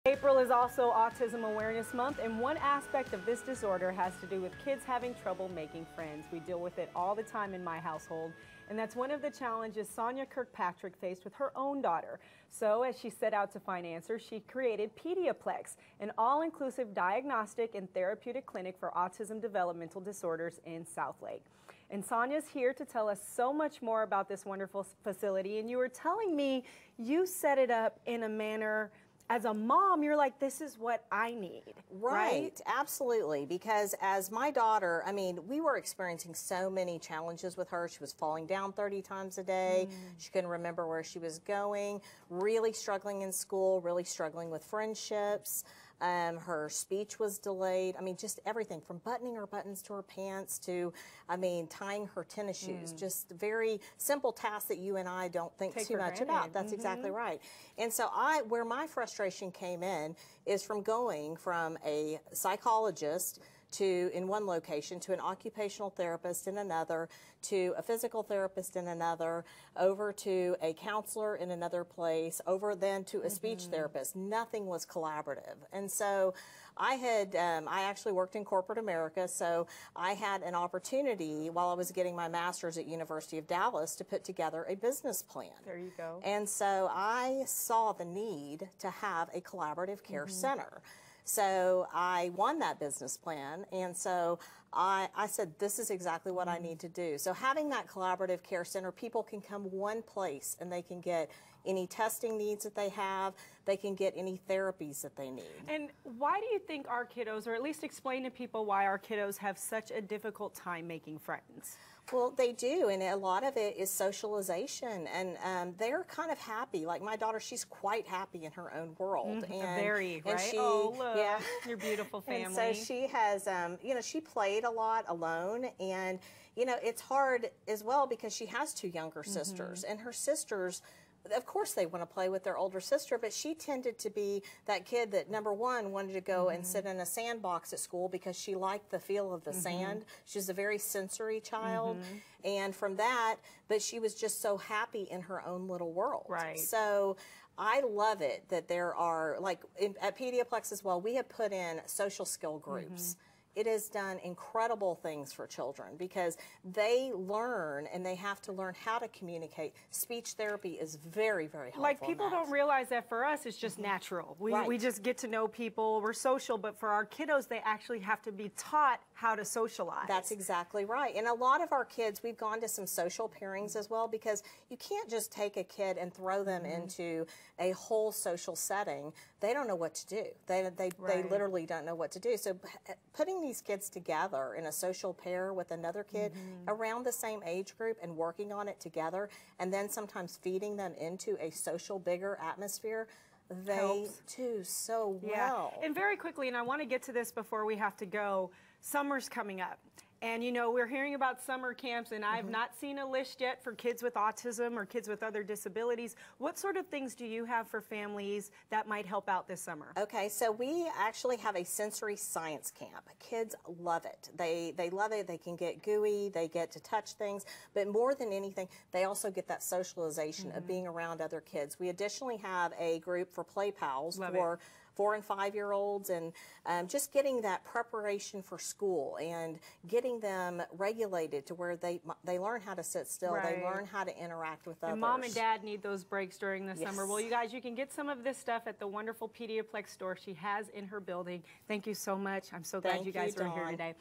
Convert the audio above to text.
April is also Autism Awareness Month, and one aspect of this disorder has to do with kids having trouble making friends. We deal with it all the time in my household, and that's one of the challenges Sonia Kirkpatrick faced with her own daughter. So as she set out to find answers, she created Pedia Plex, an all-inclusive diagnostic and therapeutic clinic for autism developmental disorders in Southlake. And Sonia's here to tell us so much more about this wonderful facility, and you were telling me you set it up in a manner. As a mom, you're like, this is what I need. Right, absolutely. Because as my daughter, I mean, we were experiencing so many challenges with her. She was falling down 30 times a day. She couldn't remember where she was going, really struggling in school, really struggling with friendships. Her speech was delayed. I mean, just everything from buttoning her buttons to her pants to, I mean, tying her tennis shoes. Just very simple tasks that you and I don't think too much about. That's exactly right. And so where my frustration came in is from going from a psychologist in one location, to an occupational therapist in another, to a physical therapist in another, over to a counselor in another place, over then to a speech therapist. Nothing was collaborative. And so I actually worked in corporate America, so I had an opportunity while I was getting my master's at University of Dallas to put together a business plan. There you go. And so I saw the need to have a collaborative care center. So I won that business plan, and so I said, this is exactly what I need to do. So having that collaborative care center, people can come one place and they can get any testing needs that they have, they can get any therapies that they need. And why do you think our kiddos, or at least explain to people why our kiddos have such a difficult time making friends? Well, they do, and a lot of it is socialization, and they're kind of happy. Like my daughter, she's quite happy in her own world. Very, and right? She, oh, look, yeah. your beautiful family. And so she has, you know, she played a lot alone, and, you know, it's hard as well because she has two younger sisters, and her sisters, of course they want to play with their older sister, but she tended to be that kid that, number one, wanted to go and sit in a sandbox at school because she liked the feel of the sand. She's a very sensory child, and from that, but she was just so happy in her own little world. Right. So I love it that there are, like at Pedia Plex as well, we have put in social skill groups. It has done incredible things for children because they learn, and they have to learn how to communicate. Speech therapy is very, very helpful. Like, people don't realize that for us it's just natural. We just get to know people, we're social, but for our kiddos they actually have to be taught how to socialize. That's exactly right. And a lot of our kids, we've gone to some social pairings as well, because you can't just take a kid and throw them into a whole social setting. They don't know what to do. They literally don't know what to do. So putting these kids together in a social pair with another kid around the same age group and working on it together, and then sometimes feeding them into a social bigger atmosphere, they do so well. And very quickly, and I want to get to this before we have to go, summer's coming up. And, you know, we're hearing about summer camps, and I've not seen a list yet for kids with autism or kids with other disabilities. What sort of things do you have for families that might help out this summer? Okay, so we actually have a sensory science camp. Kids love it. They love it. They can get gooey. They get to touch things. But more than anything, they also get that socialization of being around other kids. We additionally have a group for play pals for 4- and 5-year-olds, and just getting that preparation for school and getting them regulated to where they learn how to sit still, they learn how to interact with others. And mom and dad need those breaks during the summer. Well, you guys, you can get some of this stuff at the wonderful Pedia Plex store she has in her building. Thank you so much. I'm so glad you guys were here today. Okay.